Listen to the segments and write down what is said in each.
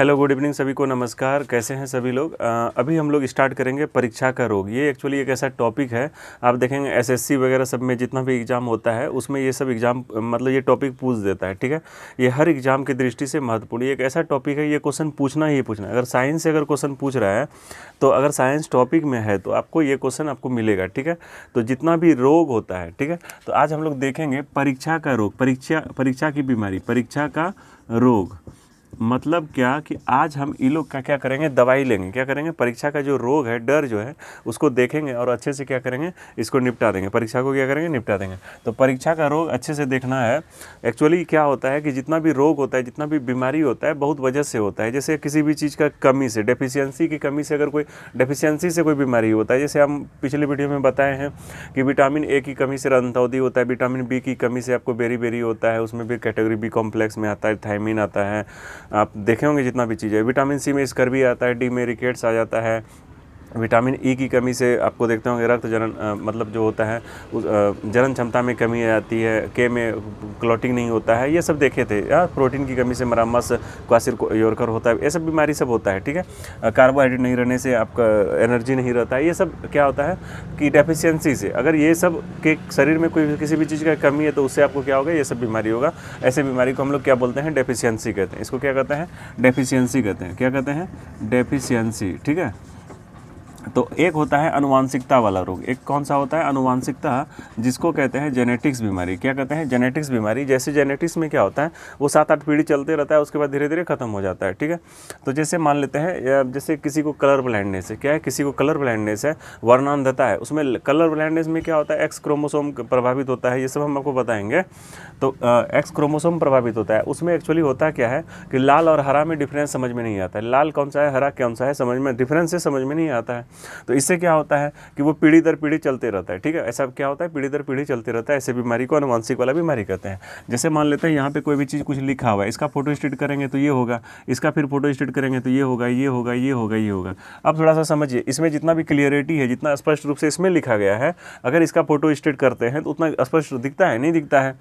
Hello, good evening सभी को। नमस्कार। कैसे हैं सभी लोग। अभी हम लोग स्टार्ट करेंगे परीक्षा का रोग। ये एक्चुअली एक ऐसा टॉपिक है, आप देखेंगे एसएससी वगैरह सब में जितना भी एग्ज़ाम होता है उसमें ये सब एग्ज़ाम मतलब ये टॉपिक पूछ देता है। ठीक है, ये हर एग्ज़ाम की दृष्टि से महत्वपूर्ण ये एक ऐसा टॉपिक है, ये क्वेश्चन पूछना ही पूछना है। अगर साइंस से अगर क्वेश्चन पूछ रहा है तो अगर साइंस टॉपिक में है तो आपको ये क्वेश्चन आपको मिलेगा। ठीक है, तो जितना भी रोग होता है, ठीक है, तो आज हम लोग देखेंगे परीक्षा का रोग। परीक्षा की बीमारी, परीक्षा का रोग मतलब क्या कि आज हम इन लोग का क्या करेंगे, दवाई लेंगे। क्या करेंगे, परीक्षा का जो रोग है, डर जो है उसको देखेंगे और अच्छे से क्या करेंगे, इसको निपटा देंगे। परीक्षा को क्या करेंगे, निपटा देंगे। तो परीक्षा का रोग अच्छे से देखना है। एक्चुअली क्या होता है कि जितना भी रोग होता है, जितना भी बीमारी होता है, बहुत वजह से होता है। जैसे किसी भी चीज़ का कमी से, डेफिशिएंसी की कमी से, अगर कोई डेफिशिएंसी से कोई बीमारी होता है, जैसे हम पिछले वीडियो में बताए हैं कि विटामिन ए की कमी से रंधौदी होता है, विटामिन बी की कमी से आपको बेरी होता है, उसमें भी कैटेगरी बी कॉम्प्लेक्स में आता है, थायमिन आता है, आप देखे होंगे जितना भी चीज़ है। विटामिन सी में स्कर्वी आता है, डी में रिकेट्स आ जाता है। विटामिन ई की कमी से आपको देखते होंगे रक्त जनन मतलब जो होता है उस जनन क्षमता में कमी आ जाती है, के में क्लॉटिंग नहीं होता है, ये सब देखे थे। या प्रोटीन की कमी से मरामस क्वासिर होता है, ये सब बीमारी सब होता है। ठीक है, कार्बोहाइड्रेट नहीं रहने से आपका एनर्जी नहीं रहता है, ये सब क्या होता है कि डेफिशिएंसी से, अगर ये सब के शरीर में कोई किसी भी चीज़ का कमी है तो उससे आपको क्या होगा, ये सब बीमारी होगा। ऐसे बीमारी को हम लोग क्या बोलते हैं, डेफिशिएंसी कहते हैं। इसको क्या कहते हैं, डेफिशिएंसी कहते हैं। क्या कहते हैं, डेफिशिएंसी। ठीक है, तो एक होता है अनुवांशिकता वाला रोग। एक कौन सा होता है, अनुवांशिकता, जिसको कहते हैं जेनेटिक्स बीमारी। क्या कहते हैं, जेनेटिक्स बीमारी। जैसे जेनेटिक्स में क्या होता है, वो 7-8 पीढ़ी चलते रहता है, उसके बाद धीरे धीरे खत्म हो जाता है। ठीक है, तो जैसे मान लेते हैं, जैसे किसी को कलर ब्लाइंडनेस है, क्या है, किसी को कलर ब्लाइंडनेस है, वर्णांधता है, उसमें कलर ब्लाइंडनेस में क्या होता है, एक्स क्रोमोसोम प्रभावित होता है। ये सब हम आपको बताएंगे। तो एक्स क्रोमोसोम प्रभावित होता है, उसमें एक्चुअली होता क्या है कि लाल और हरा में डिफरेंस समझ में नहीं आता है। लाल कौन सा है, हरा कौन सा है, समझ में डिफरेंस से समझ में नहीं आता है। तो इससे क्या होता है कि वो पीढ़ी दर पीढ़ी चलते रहता है। ठीक है, ऐसा क्या होता है, पीढ़ी दर पीढ़ी चलते रहता है। ऐसे बीमारी को अनुवांशिक वाला बीमारी कहते हैं। जैसे मान लेते हैं यहाँ पे कोई भी चीज़ कुछ लिखा हुआ है, इसका फोटो स्टेट करेंगे तो ये होगा, इसका फिर फोटो स्टेट करेंगे तो ये होगा, ये होगा, ये होगा, ये होगा। अब थोड़ा सा समझिए, इसमें जितना भी क्लियरिटी है, जितना स्पष्ट रूप से इसमें लिखा गया है, अगर इसका फोटो स्टेट करते हैं तो उतना स्पष्ट दिखता है, नहीं दिखता है,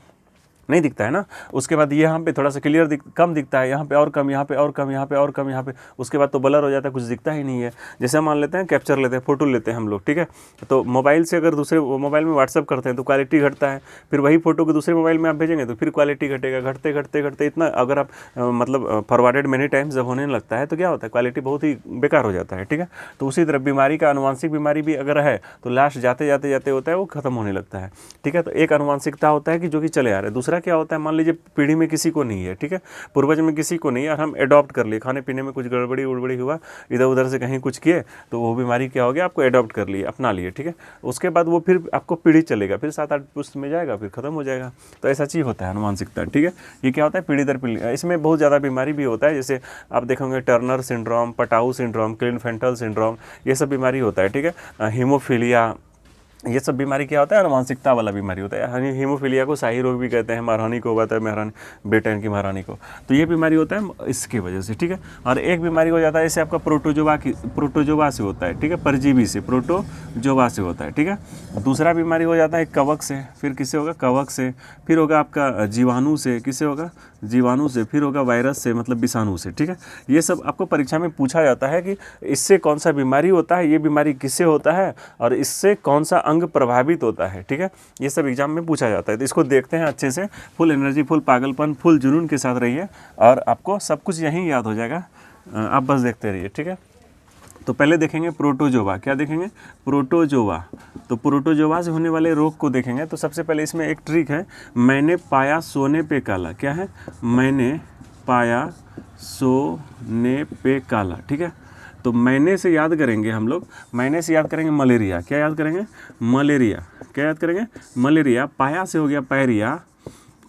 नहीं दिखता है ना। उसके बाद यहाँ पे थोड़ा सा क्लियर कम दिखता है, यहाँ पे और कम, यहाँ पे और कम, यहाँ पे और कम, यहाँ पे, उसके बाद तो ब्लर हो जाता है, कुछ दिखता ही नहीं है। जैसे मान लेते हैं कैप्चर लेते हैं, फोटो लेते हैं हम लोग। ठीक है, तो मोबाइल से अगर दूसरे मोबाइल में व्हाट्सअप करते हैं तो क्वालिटी घटता है, फिर वही फोटो को दूसरे मोबाइल में आप भेजेंगे तो फिर क्वालिटी घटेगा, घटते घटते घटते इतना, अगर आप मतलब फॉरवर्डेड मेनी टाइम्स जब होने लगता है तो क्या होता है, क्वालिटी बहुत ही बेकार हो जाता है। ठीक है, तो उसी तरह बीमारी का, अनुवांशिक बीमारी भी अगर है तो लास्ट जाते जाते जाते होता है वो खत्म होने लगता है। ठीक है, तो एक अनुवांशिकता होता है कि जो कि चले आ रहे हैं। दूसरा क्या होता है, मान लीजिए पीढ़ी में किसी को नहीं है, ठीक है, पूर्वज में किसी को नहीं है और हम एडॉप्ट कर लिए, खाने पीने में कुछ गड़बड़ी उड़बड़ी हुआ, इधर उधर से कहीं कुछ किए तो वो बीमारी क्या हो गया, आपको एडॉप्ट कर लिए, अपना लिए। ठीक है, उसके बाद वो फिर आपको पीढ़ी चलेगा, फिर 7-8 पुश्त में जाएगा, फिर खत्म हो जाएगा। तो ऐसा चीज़ होता है अनुवांशिकता। ठीक है, ये क्या होता है, पीढ़ी दर पीढ़ी। इसमें बहुत ज़्यादा बीमारी भी होता है, जैसे आप देखेंगे Turner syndrome, Patau syndrome, Klinefelter syndrome, ये सब बीमारी होता है। ठीक है, हीमोफीलिया, ये सब बीमारी क्या होता है, अनुवांशिकता वाला बीमारी होता है। हीमोफीलिया को शाही रोग भी कहते हैं, महारानी को होता है, महारानी ब्रिटेन की महारानी को, तो ये बीमारी होता है इसकी वजह से। ठीक है, और एक बीमारी हो जाता है जैसे आपका प्रोटोजोवा से होता है। ठीक है, परजीवी से, प्रोटोजोवा से होता है। ठीक है, दूसरा बीमारी हो जाता है कवक से, फिर किससे होगा, कवक से, फिर होगा आपका जीवाणु से, किससे होगा, जीवाणु से, फिर होगा वायरस से, मतलब विषाणु से। ठीक है, ये सब आपको परीक्षा में पूछा जाता है कि इससे कौन सा बीमारी होता है, ये बीमारी किससे होता है और इससे कौन सा अंग प्रभावित होता है। ठीक है, ये सब एग्जाम में पूछा जाता है। तो इसको देखते हैं अच्छे से, फुल एनर्जी, फुल पागलपन, फुल जुनून के साथ रहिए और आपको सब कुछ यहीं याद हो जाएगा। आप बस देखते रहिए। ठीक है, तो पहले देखेंगे प्रोटोजोवा। क्या देखेंगे, प्रोटोजोवा। तो प्रोटोजोवा से होने वाले रोग को देखेंगे तो सबसे पहले इसमें एक ट्रिक है, मैंने पाया सोने पे काला। क्या है, मैंने पाया सोने पे काला। ठीक है, तो मैंने से याद करेंगे हम लोग, मैंने से याद करेंगे मलेरिया। क्या याद करेंगे, मलेरिया। क्या याद करेंगे, मलेरिया। पाया से हो गया पैरिया,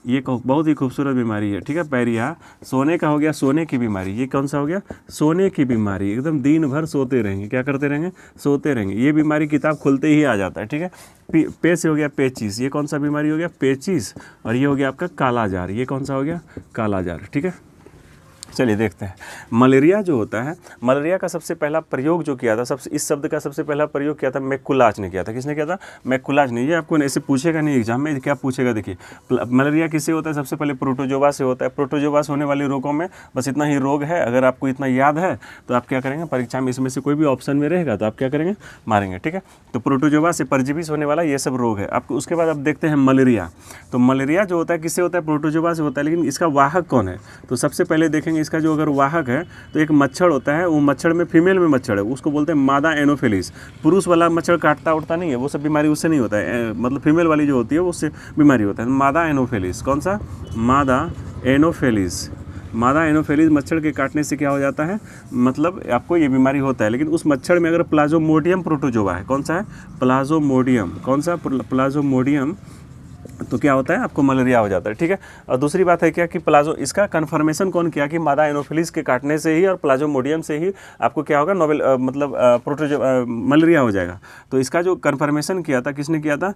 ये बहुत ही खूबसूरत बीमारी है। ठीक है, पैरिया। सोने का हो गया सोने की बीमारी, ये कौन सा हो गया, सोने की बीमारी। एकदम दिन भर सोते रहेंगे, क्या करते रहेंगे, सोते रहेंगे। ये बीमारी किताब खोलते ही आ जाता है। ठीक है, पे से हो गया पेचिस, ये कौन सा बीमारी हो गया, पेचिस। और ये हो गया आपका कालाजार, ये कौन सा हो गया, कालाजार। ठीक है, चलिए देखते हैं। मलेरिया जो होता है, मलेरिया का सबसे पहला प्रयोग जो किया था, इस शब्द का सबसे पहला प्रयोग किया था मैकुलाच ने किया था। किसने किया था? मैकुलाच ने। ये आपको ऐसे पूछेगा नहीं एग्जाम में, क्या पूछेगा देखिए, मलेरिया किससे होता है? सबसे पहले प्रोटोजोआ से होता है। प्रोटोजोआ से होने वाले रोगों में बस इतना ही रोग है, अगर आपको इतना याद है तो आप क्या करेंगे, परीक्षा में इसमें से कोई भी ऑप्शन में रहेगा तो आप क्या करेंगे, मारेंगे। ठीक है, तो प्रोटोजोआ से परजीवी से होने वाला ये सब रोग है आपको। उसके बाद अब देखते हैं मलेरिया। तो मलेरिया जो होता है किससे होता है? प्रोटोजोआ से होता है, लेकिन इसका वाहक कौन है? तो सबसे पहले देखेंगे इसका जो अगर वाहक है तो एक मच्छर होता है, वो मच्छर में फीमेल में मच्छर है, उसको बोलते हैं मादा एनोफिलिस। पुरुष वाला मच्छर काटता उठता नहीं है, वो सब बीमारी उससे नहीं होता है, मतलब फीमेल वाली जो होती है उससे बीमारी होता है। मादा एनोफिलिस, कौन सा? मादा एनोफिलिस। मादा एनोफिलिस मच्छर के काटने से क्या हो जाता है, मतलब आपको ये बीमारी होता है। लेकिन उस मच्छर में अगर प्लाज्मोडियम प्रोटोजोआ है, कौन सा है? प्लाज्मोडियम। कौन सा? प्लाज्मोडियम। तो क्या होता है, आपको मलेरिया हो जाता है। ठीक है, और दूसरी बात है क्या कि इसका कन्फर्मेशन कौन किया कि मादा एनोफिलिस के काटने से ही और प्लाज्मोडियम से ही आपको क्या होगा, नोवेल मतलब मलेरिया हो जाएगा। तो इसका जो कन्फर्मेशन किया था, किसने किया था?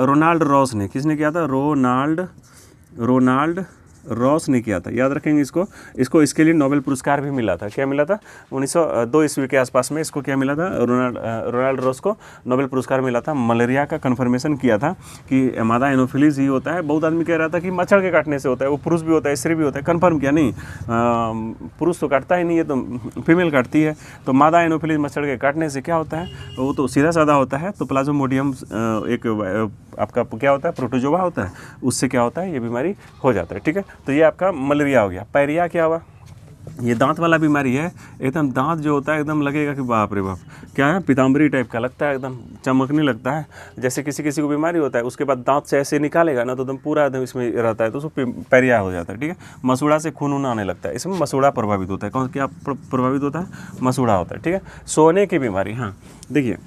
रोनाल्ड रॉस ने। किसने किया था? रोनाल्ड रॉस ने किया था। याद रखेंगे इसको इसके लिए नोबेल पुरस्कार भी मिला था। क्या मिला था? 1902 ईस्वी के आसपास में इसको क्या मिला था? रोनाल्ड रॉस को नोबेल पुरस्कार मिला था। मलेरिया का कन्फर्मेशन किया था कि मादा एनोफिलिस ही होता है। बहुत आदमी कह रहा था कि मच्छर के काटने से होता है, वो पुरुष भी होता है, स्त्री भी होता है। कन्फर्म किया नहीं, पुरुष तो काटता ही नहीं है, तो फीमेल काटती है। तो मादा एनोफिलिस मच्छर के काटने से क्या होता है, वो तो सीधा साधा होता है। तो प्लाज्मोडियम एक आपका क्या होता है, प्रोटोजोआ होता है, उससे क्या होता है, ये बीमारी हो जाता है। ठीक है, तो ये आपका मलेरिया हो गया। पायरिया क्या हुआ? ये दांत वाला बीमारी है। एकदम दांत जो होता है एकदम लगेगा कि बाप रे बाप, क्या है, पीताम्बरी टाइप का लगता है, एकदम चमकने लगता है। जैसे किसी किसी को बीमारी होता है, उसके बाद दांत से ऐसे निकालेगा ना तो एकदम पूरा एकदम इसमें रहता है, तो उसको पायरिया हो जाता है। ठीक है, मसूड़ा से खून आने लगता है, इसमें मसूड़ा प्रभावित होता है। कौन क्या प्रभावित होता है? मसूड़ा होता है। ठीक है, सोने की बीमारी। हाँ देखिए,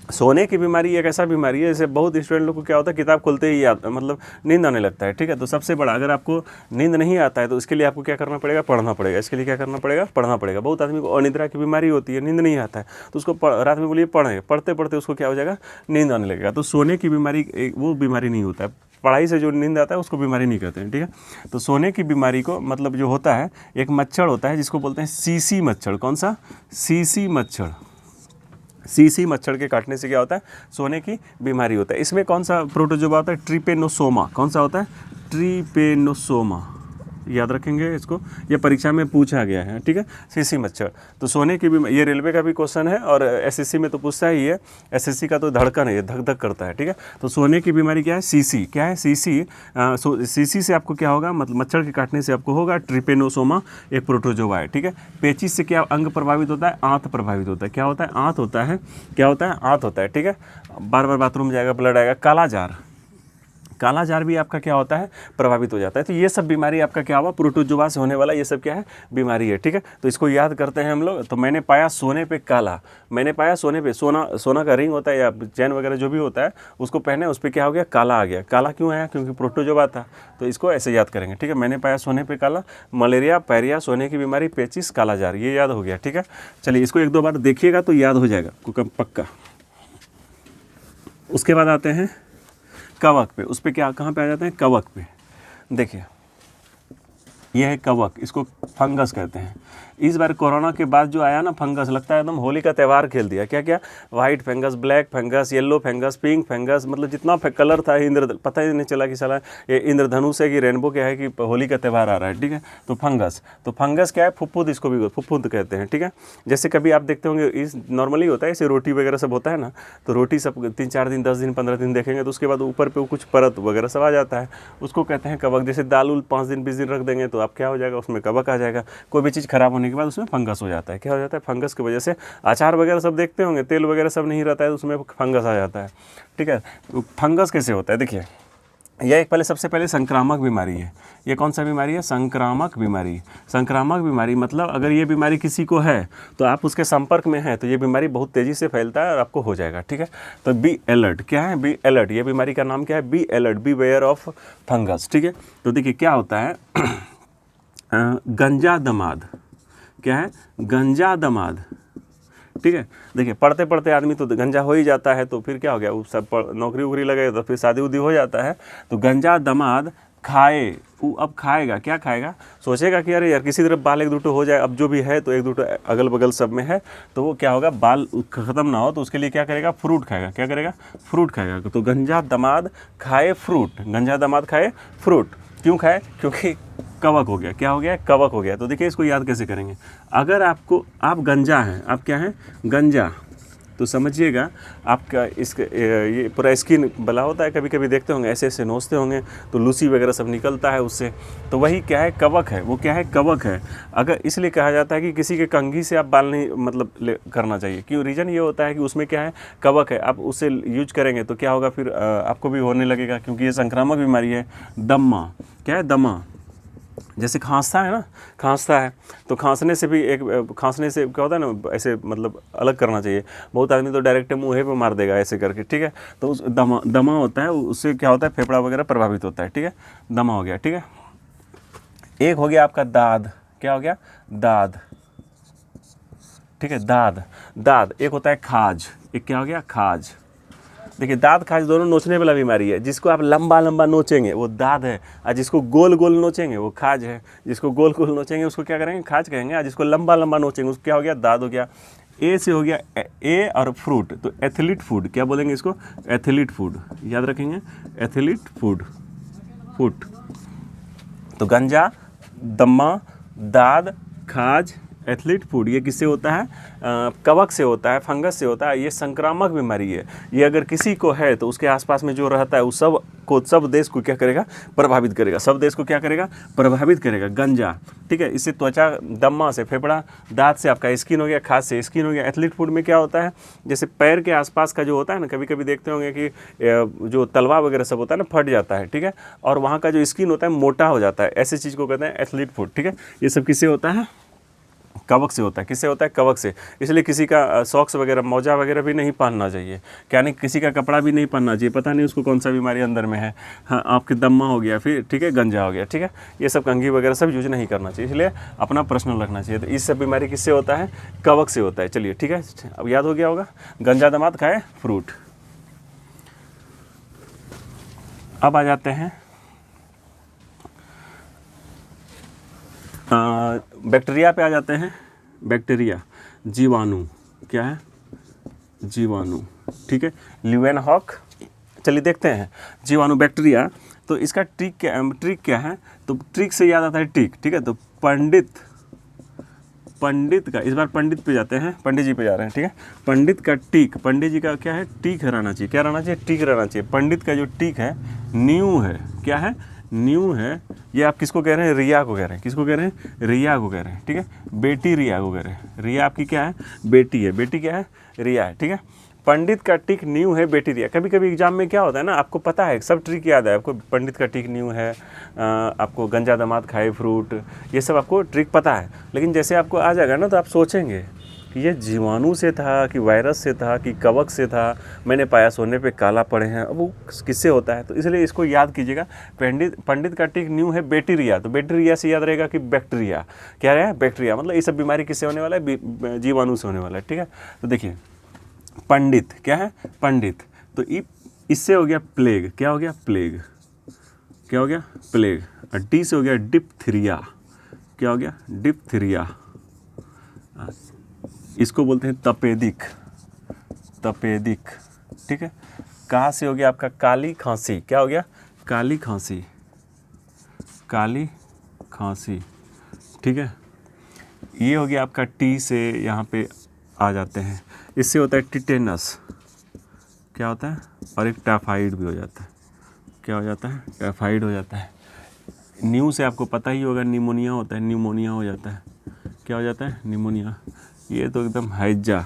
सोने की बीमारी एक ऐसा बीमारी है, जैसे बहुत स्टूडेंट लोग को क्या होता है, किताब खोलते ही मतलब नींद आने लगता है। ठीक है, तो सबसे बड़ा, अगर आपको नींद नहीं आता है तो इसके लिए आपको क्या करना पड़ेगा? पढ़ना पड़ेगा। इसके लिए क्या करना पड़ेगा? पढ़ना पड़ेगा। बहुत आदमी को अनिद्रा की बीमारी होती है, नींद नहीं आता है, तो उसको रात में बोलिए पढ़ें, पढ़ते पढ़ते उसको क्या हो जाएगा, नींद आने लगेगा। तो सोने की बीमारी वो बीमारी नहीं होता है, पढ़ाई से जो नींद आता है उसको बीमारी नहीं कहते हैं। ठीक है, तो सोने की बीमारी को मतलब जो होता है, एक मच्छर होता है जिसको बोलते हैं सीसी मच्छर। कौन सा? सीसी मच्छर। सीसी मच्छर के काटने से क्या होता है? सोने की बीमारी होता है। इसमें कौन सा प्रोटोजोआ होता है? ट्रिपेनोसोमा। कौन सा होता है? ट्रिपेनोसोमा। याद रखेंगे इसको, ये परीक्षा में पूछा गया है। ठीक है, सीसी मच्छर। तो सोने की बीमारी, ये रेलवे का भी क्वेश्चन है और एसएससी में तो पूछता ही है। एसएससी का तो धड़कन है, ये धक धक करता है। ठीक है, तो सोने की बीमारी क्या है? सीसी। क्या है? सीसी। सीसी से आपको क्या होगा, मतलब मच्छर के काटने से आपको होगा ट्रिपेनोसोमा, एक प्रोटोजोआ है। ठीक है, पेचिस से क्या अंग प्रभावित होता है? आंत प्रभावित होता है। क्या होता है? आंत होता है। क्या होता है? आंत होता है। ठीक है, बार बार बाथरूम जाएगा, ब्लड आएगा। काला जार, काला जार भी आपका क्या होता है? प्रभावित हो जाता है। तो ये सब बीमारी आपका क्या हुआ? प्रोटोजोआ से होने वाला ये सब क्या है? बीमारी है। ठीक है, तो इसको याद करते हैं हम लोग। तो मैंने पाया सोने पे काला, मैंने पाया सोने पे, सोना का रिंग होता है या चैन वगैरह जो भी होता है, उसको पहने, उस पर क्या हो गया? काला आ गया। काला क्यों आया? क्योंकि प्रोटोजोआ था। तो इसको ऐसे याद करेंगे। ठीक है, मैंने पाया सोने पे काला, मलेरिया, पायरिया, सोने की बीमारी, पेचिस, काला जार, ये याद हो गया। ठीक है, चलिए इसको एक दो बार देखिएगा तो याद हो जाएगा पक्का। उसके बाद आते हैं कवक पे। उस पर क्या, कहाँ पे आ जाते हैं? कवक पे। देखिए, यह है कवक, इसको फंगस कहते हैं। इस बार कोरोना के बाद जो आया ना फंगस, लगता है एकदम होली का त्यौहार खेल दिया। क्या क्या? White fungus, black fungus, yellow fungus, pink fungus, मतलब जितना कलर था, पता ही नहीं चला कि साला ये इंद्रधनुष है कि रेनबो क्या है, कि होली का त्यौहार आ रहा है। ठीक है, तो फंगस क्या है? फुफ्फुद, इसको भी फुफ्फुद कहते हैं। ठीक है, जैसे कभी आप देखते होंगे, इस नॉर्मली होता है, इसे रोटी वगैरह सब होता है ना, तो रोटी सब 3-4 दिन, 10 दिन, 15 दिन देखेंगे तो उसके बाद ऊपर पे कुछ परत वगैरह सब आ जाता है, उसको कहते हैं कवक। जैसे दाल उल 5 दिन 20 दिन रख देंगे तो आप क्या हो जाएगा, उसमें कवक आ जाएगा। कोई भी चीज़ खराब होने के बाद उसमें फंगस हो जाता है। क्या हो जाता है? फंगस की वजह से अचार वगैरह सब देखते होंगे, तेल वगैरह सब नहीं रहता है, तो उसमें फंगस आ जाता है। ठीक है, तो फंगस कैसे होता है? देखिए, यह एक सबसे पहले संक्रामक बीमारी है। ये कौन सा बीमारी है? संक्रामक बीमारी। संक्रामक बीमारी मतलब अगर ये बीमारी किसी को है तो आप उसके संपर्क में हैं तो ये बीमारी बहुत तेज़ी से फैलता है और आपको हो जाएगा। ठीक है, तो बी अलर्ट। क्या है? Be alert. ये बीमारी का नाम क्या है? Be alert, beware of fungus. ठीक है, तो देखिए क्या होता है, गंजा दमाद। क्या है? गंजा दमाद। ठीक है, देखिए पढ़ते पढ़ते आदमी तो गंजा हो ही जाता है, तो फिर क्या हो गया, वो सब नौकरी वोकरी लगे तो फिर शादी उदी हो जाता है। तो गंजा दमाद खाए, वो अब खाएगा, क्या खाएगा, सोचेगा कि अरे यार किसी तरफ बाल एक दूठो हो जाए, अब जो भी है तो एक दूठो अगल बगल सब में है, तो वो क्या होगा, बाल ख़त्म ना हो तो उसके लिए क्या करेगा, फ्रूट खाएगा, क्या करेगा, फ्रूट खाएगा। तो गंजा दामाद खाए फ्रूट, गंजा दामाद खाए फ्रूट, क्यों खाए, क्योंकि कवक हो गया, क्या हो गया, कवक हो गया। तो देखिए इसको याद कैसे करेंगे, अगर आपको, आप गंजा हैं, आप क्या हैं, गंजा, तो समझिएगा आपका इसके ये पूरा स्किन बला होता है, कभी कभी देखते होंगे ऐसे ऐसे नोचते होंगे तो लूसी वगैरह सब निकलता है उससे, तो वही क्या है, कवक है, वो क्या है, कवक है। अगर इसलिए कहा जाता है कि किसी के कंघी से आप बाल नहीं मतलब करना चाहिए, क्यों, रीज़न ये होता है कि उसमें क्या है, कवक है, आप उससे यूज करेंगे तो क्या होगा, फिर आपको भी होने लगेगा, क्योंकि ये संक्रामक बीमारी है। दम्मा, क्या है, दमा, जैसे खांसता है ना, खांसता है तो खांसने से भी एक, खांसने से क्या होता है ना, ऐसे मतलब अलग करना चाहिए। बहुत आदमी तो डायरेक्ट मुँह पे मार देगा ऐसे करके, ठीक है, तो उस दमा, दमा होता है, उससे क्या होता है, फेफड़ा वगैरह प्रभावित होता है, ठीक है, दमा हो गया, ठीक है। एक हो गया आपका दाद, क्या हो गया, दाद, ठीक है, दाद, दाद। एक होता है खाज, एक क्या हो गया, खाज। देखिए दाद खाज दोनों नोचने वाला बीमारी है, जिसको आप लंबा लंबा नोचेंगे वो दाद है, और जिसको गोल गोल नोचेंगे वो खाज है। जिसको गोल गोल नोचेंगे उसको क्या करेंगे, खाज कहेंगे, और जिसको लंबा लंबा नोचेंगे उसको क्या हो गया, दाद हो गया। ए से हो गया, ए और फ्रूट, तो एथलीट फूड, क्या बोलेंगे इसको, एथलीट फूड, याद रखेंगे, एथलीट फूड, फूड। तो गंजा, दम्मा, दाद, खाज, एथलीट फूड, ये किससे होता है, कवक से होता है, फंगस से होता है। ये संक्रामक बीमारी है, ये अगर किसी को है तो उसके आसपास में जो रहता है उस सब को, सब देश को क्या करेगा, प्रभावित करेगा, सब देश को क्या करेगा, प्रभावित करेगा, गंजा, ठीक है। इससे त्वचा, दम्मा से फेफड़ा, दांत से आपका स्किन हो गया, खाज से स्किन हो गया। एथलीट फूड में क्या होता है, जैसे पैर के आसपास का जो होता है ना, कभी कभी देखते होंगे कि जो तलवा वगैरह सब होता है ना, फट जाता है, ठीक है, और वहाँ का जो स्किन होता है मोटा हो जाता है, ऐसी चीज़ को कहते हैं एथलीट फूड, ठीक है। ये सब किससे होता है, कवक से होता है, किससे होता है, कवक से। इसलिए किसी का सॉक्स वगैरह, मोजा वगैरह भी नहीं पहनना चाहिए, क्या नहीं, किसी का कपड़ा भी नहीं पहनना चाहिए, पता नहीं उसको कौन सा बीमारी अंदर में है। हाँ, आपके दम्मा हो गया, फिर ठीक है, गंजा हो गया, ठीक है, ये सब कंघी वगैरह सब यूज नहीं करना चाहिए, इसलिए अपना पर्सनल रखना चाहिए। तो इस सब बीमारी किससे होता है, कवक से होता है। चलिए ठीक है, अब याद हो गया होगा, गंजा दामाद खाए फ्रूट। अब आ जाते हैं बैक्टीरिया पे आ जाते हैं। बैक्टीरिया, जीवाणु, क्या है, जीवाणु, ठीक है, ल्यूवेनहॉक। चलिए देखते हैं जीवाणु, बैक्टीरिया। तो इसका ट्रिक क्या है, तो ट्रिक से याद आता है टिक, ठीक है। तो पंडित का, इस बार पंडित पे जाते हैं, पंडित जी पे जा रहे हैं, ठीक है। पंडित का टीक, पंडित जी का क्या है, टीक रहना चाहिए, क्या रहना चाहिए, टीक रहना चाहिए। पंडित का जो टीक है, न्यू है, क्या है, न्यू है। ये आप किसको कह रहे हैं, रिया को कह रहे हैं, किसको कह रहे हैं, रिया को कह रहे हैं, ठीक है। बेटी रिया को कह रहे हैं, रिया आपकी क्या है, बेटी है, बेटी क्या है, रिया है, ठीक है। पंडित का टिक न्यू है, बेटी रिया। कभी कभी एग्जाम में क्या होता है ना, आपको पता है, सब ट्रिक याद है आपको, पंडित का टिक न्यू है, आपको गंजा दामाद खाए फ्रूट, ये सब आपको ट्रिक पता है। लेकिन जैसे आपको आ जाएगा ना तो आप सोचेंगे कि ये जीवाणु से था कि वायरस से था कि कवक से था, मैंने पाया सोने पे काला पड़े हैं, अब वो किससे होता है। तो इसलिए इसको याद कीजिएगा, पंडित का टिक न्यू है, बैक्टीरिया। तो बैक्टीरिया से याद रहेगा कि बैक्टीरिया क्या है, बैक्टीरिया, मतलब ये सब बीमारी किससे होने वाला है, जीवाणु से होने वाला है, ठीक है। तो देखिए पंडित क्या है, पंडित, तो इससे हो गया प्लेग, क्या हो गया, प्लेग, क्या हो गया, प्लेग। और डी से हो गया डिप्थीरिया, क्या हो गया, डिप्थीरिया। इसको बोलते हैं तपेदिक, तपेदिक, ठीक है। कहाँ से हो गया आपका काली खांसी, क्या हो गया, काली खांसी, काली खांसी, ठीक है। ये हो गया आपका टी से, यहाँ पे आ जाते हैं, इससे होता है टिटेनस, क्या होता है, और एक टाइफाइड भी हो जाता है, क्या हो जाता है, टाइफाइड हो जाता है। न्यू से आपको पता ही होगा, निमोनिया होता है, न्यूमोनिया हो जाता है, क्या हो जाता है, निमोनिया। ये तो एकदम हैजा,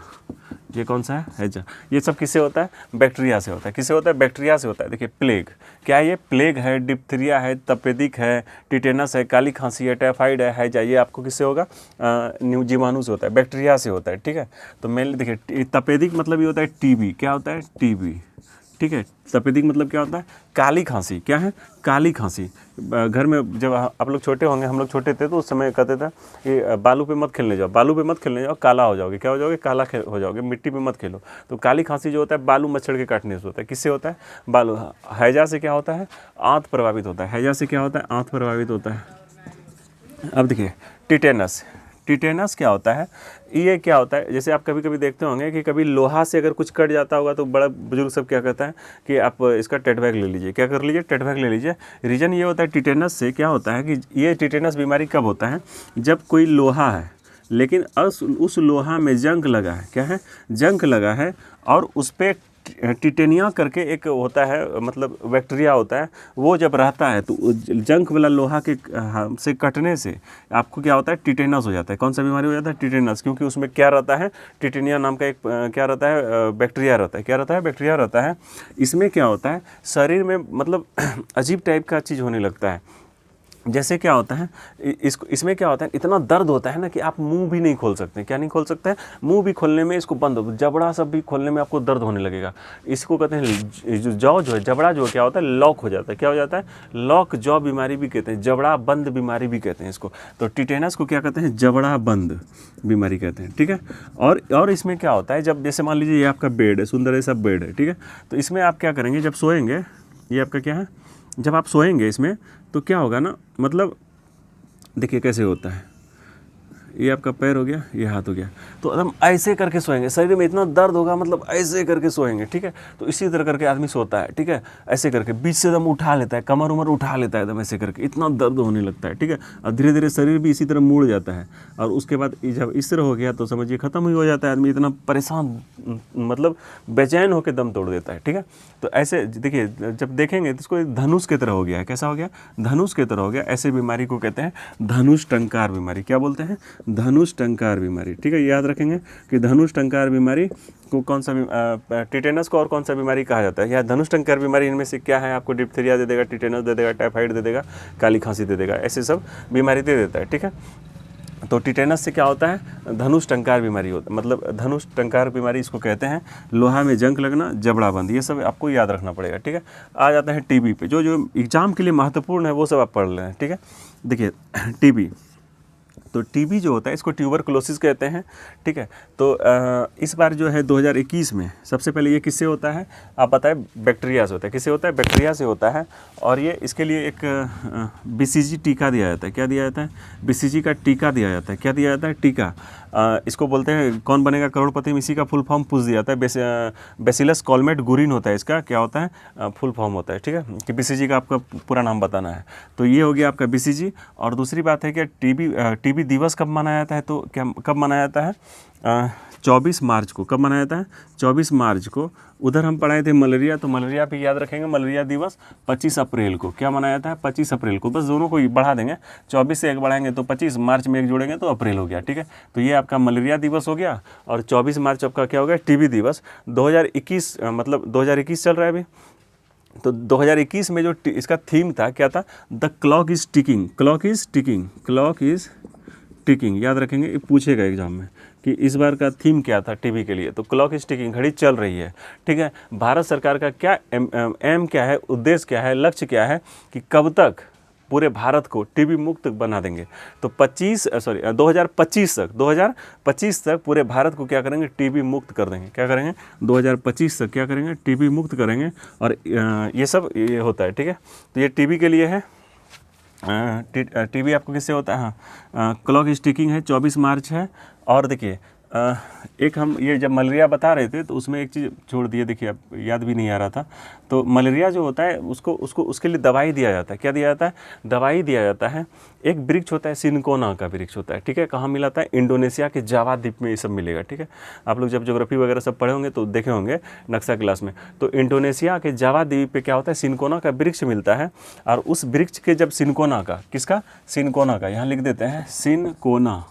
ये कौन सा है, हैजा। ये सब किससे होता है, बैक्टीरिया से होता है, किससे होता है, बैक्टीरिया से होता है। देखिए प्लेग, क्या है, ये प्लेग है, डिप्थीरिया है, तपेदिक है, टिटेनस है, काली खांसी है, टाइफाइड है, हैजा, ये आपको किससे होगा, न्यू जीवाणु से होता है, बैक्टीरिया से होता है, ठीक है। तो मेनली देखिए तपेदिक मतलब ये होता है टीबी, क्या होता है, टीबी, ठीक है। तपेदिक मतलब क्या होता है? काली खांसी। क्या है? काली खांसी। घर में जब आप लोग छोटे होंगे, हम लोग छोटे थे तो उस समय कहते थे कि बालू पे मत खेलने जाओ, बालू पे मत खेलने जाओ, काला हो जाओगे। क्या हो जाओगे? काला हो जाओगे, मिट्टी पे मत खेलो। तो काली खांसी जो होता है बालू मच्छर के काटने से होता है। किससे होता है? बालू। हैजा से क्या होता है? आंत प्रभावित होता है। हैजा से क्या होता है? आंत प्रभावित होता है। अब देखिए टिटेनस। टिटेनस क्या होता है? ये क्या होता है? जैसे आप कभी कभी देखते होंगे कि कभी लोहा से अगर कुछ कट जाता होगा तो बड़ा बुजुर्ग सब क्या कहता है कि आप इसका टेटवैक ले लीजिए। क्या कर लीजिए? टेटवैक ले लीजिए। रीज़न ये होता है टिटेनस से क्या होता है कि ये टिटेनस बीमारी कब होता है? जब कोई लोहा है लेकिन उस लोहा में जंग लगा है। क्या है? जंग लगा है और उस पर टिटेनिया करके एक होता है, मतलब बैक्टीरिया होता है, वो जब रहता है तो जंक वाला लोहा के से कटने से आपको क्या होता है? टिटेनस हो जाता है। कौन सा बीमारी हो जाता है? टिटेनस। क्योंकि उसमें क्या रहता है? टिटेनिया नाम का एक क्या रहता है? बैक्टीरिया रहता है। क्या रहता है? बैक्टीरिया रहता है। इसमें क्या होता है? शरीर में मतलब अजीब टाइप का चीज़ होने लगता है। जैसे क्या होता है इसमें क्या होता है? इतना दर्द होता है ना कि आप मुंह भी नहीं खोल सकते। क्या नहीं खोल सकते हैं? मुंह भी खोलने में इसको बंद हो, जबड़ा सब भी खोलने में आपको दर्द होने लगेगा। इसको कहते हैं जौ जो है, जबड़ा जो क्या होता है? लॉक हो जाता है। क्या हो जाता है? लॉक जॉ बीमारी भी कहते हैं, जबड़ा बंद बीमारी भी कहते हैं इसको। तो टिटेनस को क्या कहते हैं? जबड़ा बंद बीमारी कहते हैं। ठीक है। और इसमें क्या होता है? जब जैसे मान लीजिए ये आपका बेड है, सुंदर सा बेड है, ठीक है। तो इसमें आप क्या करेंगे जब सोएंगे? ये आपका क्या है? जब आप सोएंगे इसमें तो क्या होगा ना, मतलब देखिए कैसे होता है। ये आपका पैर हो गया, ये हाथ हो गया, तो एकदम ऐसे करके सोएंगे। शरीर में इतना दर्द होगा, मतलब ऐसे करके सोएंगे। ठीक है। तो इसी तरह करके आदमी सोता है। ठीक है। ऐसे करके बीच से एकदम उठा लेता है, कमर उमर उठा लेता है एकदम ऐसे करके, इतना दर्द होने लगता है। ठीक है। और धीरे धीरे शरीर भी इसी तरह मुड़ जाता है। और उसके बाद जब इस तरह हो गया तो समझिए खत्म ही हो जाता है आदमी। इतना परेशान, मतलब बेचैन होकर दम तोड़ देता है। ठीक है। तो ऐसे देखिए जब देखेंगे तो इसको धनुष की तरह हो गया है। कैसा हो गया? धनुष की तरह हो गया। ऐसे बीमारी को कहते हैं धनुष टंकार बीमारी। क्या बोलते हैं? धनुष टंकार बीमारी। ठीक है। याद रखेंगे कि धनुष टंकार बीमारी को कौन सा टिटेनस को और कौन सा बीमारी कहा जाता है? या धनुष टंकार बीमारी इनमें से क्या है? आपको डिप्थीरिया दे देगा, टिटेनस दे देगा, टाइफाइड दे देगा, काली खांसी दे देगा, ऐसे सब बीमारी दे देता है। ठीक है। तो टिटेनस से क्या होता है? धनुष टंकार बीमारी होता है, मतलब धनुष टंकार बीमारी इसको कहते हैं। लोहा में जंग लगना, जबड़ा बंद, ये सब आपको याद रखना पड़ेगा। ठीक है। आ जाते हैं टीबी पे। जो जो एग्जाम के लिए महत्वपूर्ण है वो सब आप पढ़ लें। ठीक है। देखिए टीबी, तो टीबी जो होता है इसको ट्यूबरकुलोसिस कहते हैं। ठीक है। तो इस बार जो है 2021 में सबसे पहले ये किससे होता है? आप बताएं। बैक्टीरिया से होता है। किससे होता है? बैक्टीरिया से होता है। और ये इसके लिए एक बीसीजी टीका दिया जाता है। क्या दिया जाता है? बीसीजी का टीका दिया जाता है। क्या दिया जाता है? टीका। इसको बोलते हैं कौन बनेगा करोड़पति में, इसी का फुल फॉर्म पूछ दिया जाता है। बेसिलस कॉलमेट गुरिन होता है इसका, क्या होता है? फुल फॉर्म होता है। ठीक है। कि बीसीजी का आपका पूरा नाम बताना है। तो ये हो गया आपका बीसीजी। और दूसरी बात है कि टीबी दिवस कब मनाया जाता है? तो क्या कब मनाया जाता है? 24 मार्च को। कब मनाया जाता है? 24 मार्च को। उधर हम पढ़ाए थे मलेरिया, तो मलेरिया भी याद रखेंगे। मलेरिया दिवस 25 अप्रैल को। क्या मनाया जाता है? 25 अप्रैल को। बस दोनों को बढ़ा देंगे, 24 से एक बढ़ाएंगे तो 25, मार्च में एक जोड़ेंगे तो अप्रैल हो गया। ठीक है। तो ये आपका मलेरिया दिवस हो गया। और 24 मार्च आपका क्या हो गया? टीबी दिवस। 2021 मतलब 2021 चल रहा है अभी। तो 2021 में जो इसका थीम था क्या था? The clock is ticking. Clock is ticking. Clock is ticking. याद रखेंगे, पूछेगा एग्जाम में कि इस बार का थीम क्या था टीबी के लिए। तो क्लॉक इज टिकिंग, घड़ी चल रही है। ठीक है। भारत सरकार का क्या एम क्या है, उद्देश्य क्या है, लक्ष्य क्या है कि कब तक पूरे भारत को टीबी मुक्त बना देंगे? तो 2025 तक पूरे भारत को क्या करेंगे? टीबी मुक्त कर देंगे। क्या करेंगे? 2025 तक क्या करेंगे? टीबी मुक्त करेंगे। और ये सब ये होता है। ठीक है। तो ये टीबी के लिए है। टीबी आपको किससे होता है? हाँ, क्लॉक इज टिकिंग है, 24 मार्च है। और देखिए एक हम ये जब मलेरिया बता रहे थे तो उसमें एक चीज़ छोड़ दिए, देखिए अब याद भी नहीं आ रहा था। तो मलेरिया जो होता है उसके लिए दवाई दिया जाता है। क्या दिया जाता है? दवाई दिया जाता है। एक वृक्ष होता है, सिनकोना का वृक्ष होता है। ठीक है। कहाँ मिलाता है? इंडोनेशिया के जावा द्वीप में ये सब मिलेगा। ठीक है। आप लोग जब ज्योग्राफी वगैरह सब पढ़े होंगे तो देखे होंगे नक्शा क्लास में। तो इंडोनेशिया के जावा द्वीप पे क्या होता है? सिनकोना का वृक्ष मिलता है। और उस वृक्ष के जब सिनकोना का, किसका? सिनकोना का, यहाँ लिख देते हैं सिनकोना।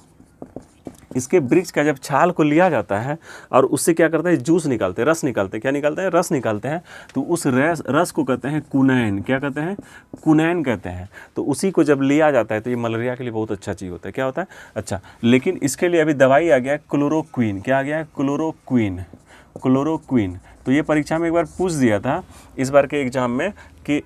इसके वृक्ष का जब छाल को लिया जाता है और उससे क्या करते हैं, जूस निकालते हैं, रस निकालते हैं। क्या निकालते हैं? रस निकालते हैं। तो उस रस को कहते हैं कुनैन। क्या कहते हैं? कुनैन कहते हैं। तो उसी को जब लिया जाता है तो ये मलेरिया के लिए बहुत अच्छा चीज़ होता है। क्या होता है? अच्छा। लेकिन इसके लिए अभी दवाई आ गया है क्लोरोक्विन। क्या आ गया है? क्लोरोक्विन। क्लोरोक्विन। तो ये परीक्षा में एक बार पूछ दिया था इस बार के एग्जाम में कि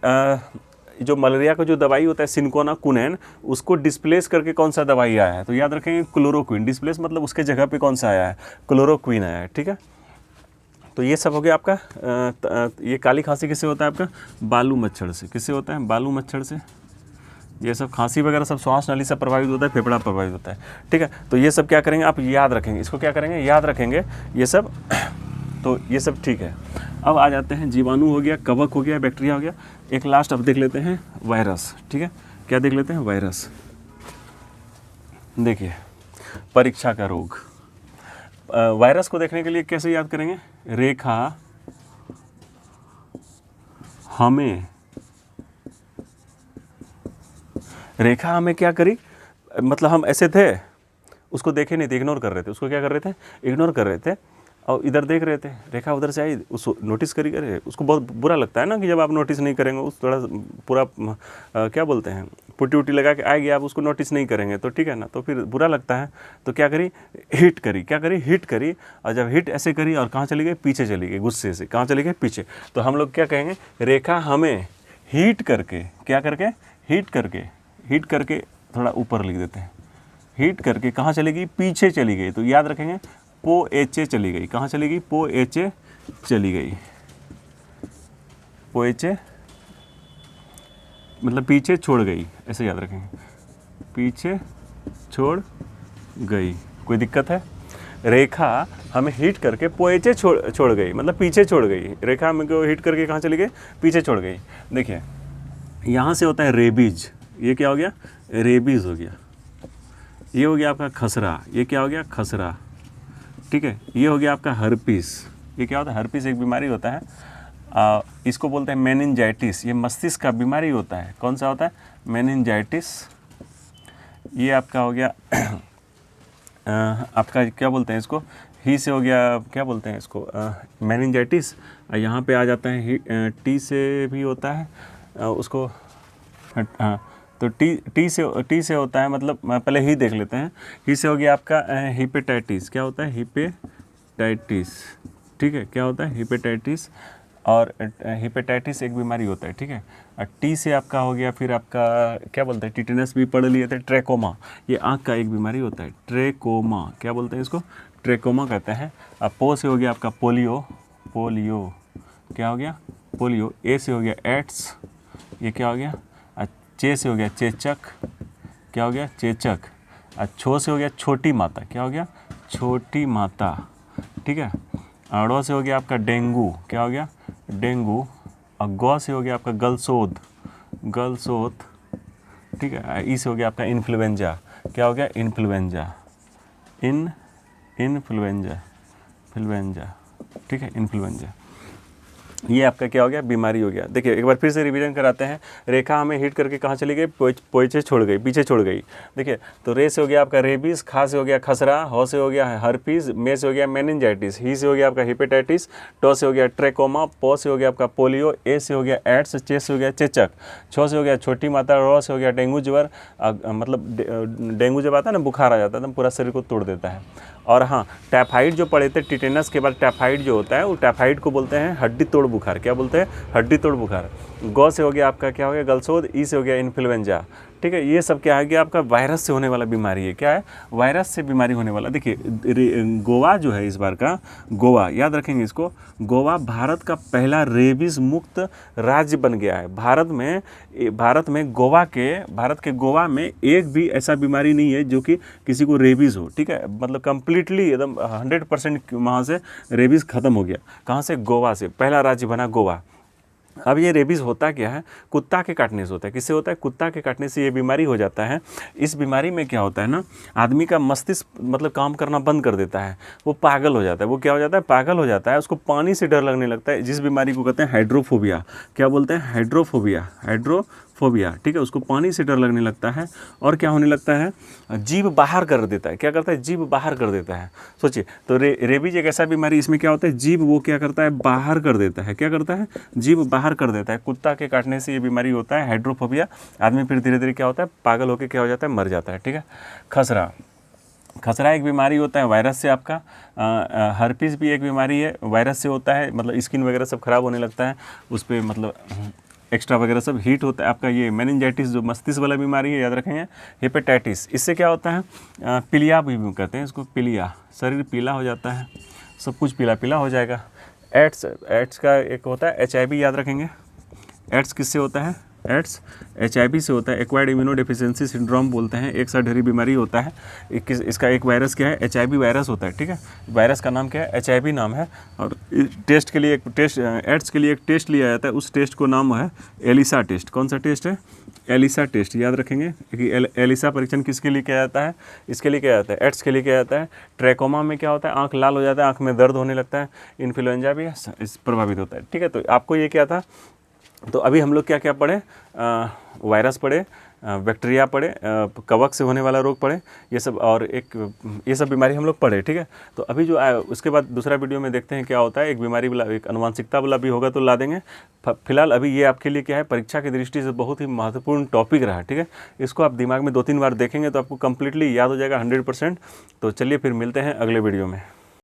जो मलेरिया का जो दवाई होता है सिनकोना कुनैन, उसको डिस्प्लेस करके कौन सा दवाई आया है? तो याद रखेंगे क्लोरोक्विन। डिस्प्लेस मतलब उसके जगह पे कौन सा आया है? क्लोरोक्विन आया है। ठीक है। तो ये सब हो गया आपका। ये काली खांसी किससे होता है आपका? बालू मच्छर से। किससे होता है? बालू मच्छर से। ये सब खांसी वगैरह सब श्वास नली से प्रभावित होता है, फेफड़ा प्रभावित होता है। ठीक है। तो ये सब क्या करेंगे आप? याद रखेंगे। इसको क्या करेंगे? याद रखेंगे ये सब। तो ये सब ठीक है। अब आ जाते हैं, जीवाणु हो गया, कवक हो गया, बैक्टीरिया हो गया। एक लास्ट अब देख लेते हैं वायरस। ठीक है। क्या देख लेते हैं? वायरस। देखिए, परीक्षा का रोग। वायरस को देखने के लिए कैसे याद करेंगे? रेखा हमें क्या करी, मतलब हम ऐसे थे, उसको देखे नहीं थे, इग्नोर कर रहे थे। उसको क्या कर रहे थे? इग्नोर कर रहे थे और इधर देख रहे थे। रेखा उधर से आई, उसको नोटिस करी करे। उसको बहुत बुरा लगता है ना कि जब आप नोटिस नहीं करेंगे, उस थोड़ा पूरा क्या बोलते हैं, पुट्टी उट्टी लगा के आएगी, आप उसको नोटिस नहीं करेंगे तो ठीक है ना, तो फिर बुरा लगता है। तो क्या करी? हिट करी। क्या करी? हिट करी। और जब हिट ऐसे करी और कहाँ चली गई? पीछे चली गई। गुस्से से कहाँ चली गई? पीछे। तो हम लोग क्या कहेंगे? रेखा हमें हीट करके, क्या करके? हीट करके, हीट करके थोड़ा ऊपर लिख देते हैं। हीट करके कहाँ चली गई? पीछे चली गई। तो याद रखेंगे पो एचे चली गई। कहाँ चली गई? पो एचे चली गई। पो एचे मतलब पीछे छोड़ गई, ऐसे याद रखेंगे। पीछे छोड़ गई। कोई दिक्कत है? रेखा हमें हिट करके पोएचे छोड़ गई, मतलब पीछे छोड़ गई। रेखा हमें को हिट करके कहाँ चली गई? पीछे छोड़ गई। देखिए, यहाँ से होता है रेबीज। ये क्या हो गया? रेबीज हो गया। ये हो गया आपका खसरा। ये क्या हो गया? खसरा। ठीक है। ये हो गया आपका हर्पीस। ये क्या होता है? हर्पीस एक बीमारी होता है, इसको बोलते हैं मेनिंजाइटिस। ये मस्तिष्क का बीमारी होता है। कौन सा होता है? मेनिंजाइटिस। ये आपका हो गया आपका क्या बोलते हैं इसको? ही से हो गया, क्या बोलते हैं इसको? मेनिंजाइटिस। यहाँ पे आ जाता है टी से भी होता है उसको। हाँ, तो टी से होता है, मतलब पहले ही देख लेते हैं। ही से हो गया आपका हिपेटाइटिस। क्या होता है? हिपेटाइटिस। ठीक है। क्या होता है? हिपेटाइटिस। और हिपेटाइटिस एक बीमारी होता है। ठीक है। टी से आपका हो गया, फिर आपका क्या बोलते हैं? टिटेनस भी पढ़ लिए थे। ट्रेकोमा, ये आँख का एक बीमारी होता है। ट्रेकोमा, क्या बोलते हैं इसको? ट्रेकोमा कहते हैं। अब पो से हो गया आपका पोलियो। पोलियो क्या हो गया? पोलियो। ए से हो गया एड्स। ये क्या हो गया? चे से हो गया चेचक। क्या हो गया? चेचक। छो से हो गया छोटी माता। क्या हो गया? छोटी माता। ठीक है। अड़ो से हो गया आपका डेंगू। क्या हो गया? डेंगू। और गौ से हो गया आपका गलसोद। गलसोत। ठीक है। ई से हो गया आपका इन्फ्लुएंजा। क्या हो गया? इन्फ्लुएंजा। इन्फ्लुएंजा। फ्लुएंजा। ठीक है। इन्फ्लुएंजा। ये आपका क्या हो गया? बीमारी हो गया। देखिए, एक बार फिर से रिवीजन कराते हैं। रेखा हमें हिट करके कहाँ चली गई? पोइचे छोड़ गई, पीछे छोड़ गई। देखिए, तो रे से हो गया आपका रेबीज, खा से हो गया खसरा, हो से हो गया हर्पीज, मे से हो गया मेनिंजाइटिस, ही से हो गया आपका हिपेटाइटिस, टो से हो गया ट्रेकोमा, पो से हो गया आपका पोलियो, ए से हो गया एड्स, चे से हो गया चेचक, छो से हो गया छोटी माता, रो से हो गया डेंगू ज्वर। मतलब डेंगू जब आता है ना, बुखार आ जाता है तो पूरा शरीर को तोड़ देता है। और हाँ, टाइफाइड जो पढ़े थे, टिटेनस के बाद टाइफाइड जो होता है, वो टाइफाइड को बोलते हैं हड्डी तोड़ बुखार। क्या बोलते हैं? हड्डी तोड़ बुखार। गौ से हो गया आपका क्या हो गया? गलसोद। ई से हो गया इन्फ्लुएंजा। ठीक है। ये सब क्या है कि आपका वायरस से होने वाला बीमारी है। क्या है? वायरस से बीमारी होने वाला। देखिए, गोवा जो है इस बार का, गोवा याद रखेंगे इसको। गोवा भारत का पहला रेबीज मुक्त राज्य बन गया है। भारत में भारत के गोवा में एक भी ऐसा बीमारी नहीं है जो कि किसी को रेबीज हो। ठीक है। मतलब कंप्लीटली एकदम 100% वहाँ से रेबीज खत्म हो गया। कहाँ से? गोवा से। पहला राज्य बना गोवा। अब ये रेबीज़ होता क्या है? कुत्ता के काटने से होता है। किससे होता है? कुत्ता के काटने से ये बीमारी हो जाता है। इस बीमारी में क्या होता है ना, आदमी का मस्तिष्क मतलब काम करना बंद कर देता है। वो पागल हो जाता है। वो क्या हो जाता है? पागल हो जाता है। उसको पानी से डर लगने लगता है। जिस बीमारी को कहते हैं हाइड्रोफोबिया। क्या बोलते हैं? हाइड्रोफोबिया। फोबिया, ठीक है, उसको पानी से डर लगने लगता है और क्या होने लगता है, जीभ बाहर कर देता है। क्या करता है, जीभ बाहर कर देता है। सोचिए, तो रेबीज एक ऐसा बीमारी, इसमें क्या होता है, जीभ वो क्या करता है, बाहर कर देता है। क्या करता है, जीभ बाहर कर देता है। कुत्ता के काटने से ये बीमारी होता है हाइड्रोफोबिया। आदमी फिर धीरे धीरे क्या होता है, पागल होकर क्या हो जाता है, मर जाता है। ठीक है। खसरा, खसरा एक बीमारी होता है वायरस से। आपका हर्पीस भी एक बीमारी है, वायरस से होता है, मतलब स्किन वगैरह सब खराब होने लगता है, उस पर मतलब एक्स्ट्रा वगैरह सब हीट होता है। आपका ये मेनिंजाइटिस जो मस्तिष्क वाला बीमारी है, याद रखेंगे। हेपेटाइटिस, इससे क्या होता है, पीलिया भी कहते हैं इसको, पीलिया, शरीर पीला हो जाता है, सब कुछ पीला पीला हो जाएगा। एड्स, एड्स का एक होता है HIV, याद रखेंगे। एड्स किससे होता है, एड्स HIV से होता है, एक्वायर्ड इम्यूनो डेफिशिएंसी सिंड्रोम बोलते हैं, एक साथ ढेरी बीमारी होता है। इसका एक वायरस क्या है, HIV वायरस होता है। ठीक है, वायरस का नाम क्या है, HIV नाम है। और टेस्ट के लिए एक टेस्ट, एड्स के लिए एक टेस्ट लिया जाता है, उस टेस्ट को नाम है एलिसा टेस्ट। कौन सा टेस्ट है, एलिसा टेस्ट, याद रखेंगे कि एलिसा परीक्षण किसके लिए किया जाता है, इसके लिए किया जाता है, एड्स के लिए किया जाता है। ट्रैकोमा में क्या होता है, आँख लाल हो जाता है, आँख में दर्द होने लगता है। इन्फ्लुएंजा भी इस प्रभावित होता है। ठीक है, तो आपको ये क्या था, तो अभी हम लोग क्या क्या पढ़े, वायरस पढ़े, बैक्टीरिया पढ़े, कवक से होने वाला रोग पढ़े, ये सब, और ये सब बीमारी हम लोग पढ़े। ठीक है, तो अभी जो उसके बाद दूसरा वीडियो में देखते हैं क्या होता है, एक बीमारी वाला, एक अनुवांशिकता वाला भी होगा तो ला देंगे। फिलहाल अभी ये आपके लिए क्या है, परीक्षा की दृष्टि से बहुत ही महत्वपूर्ण टॉपिक रहा। ठीक है, इसको आप दिमाग में 2-3 बार देखेंगे तो आपको कंप्लीटली याद हो जाएगा 100%। तो चलिए फिर मिलते हैं अगले वीडियो में।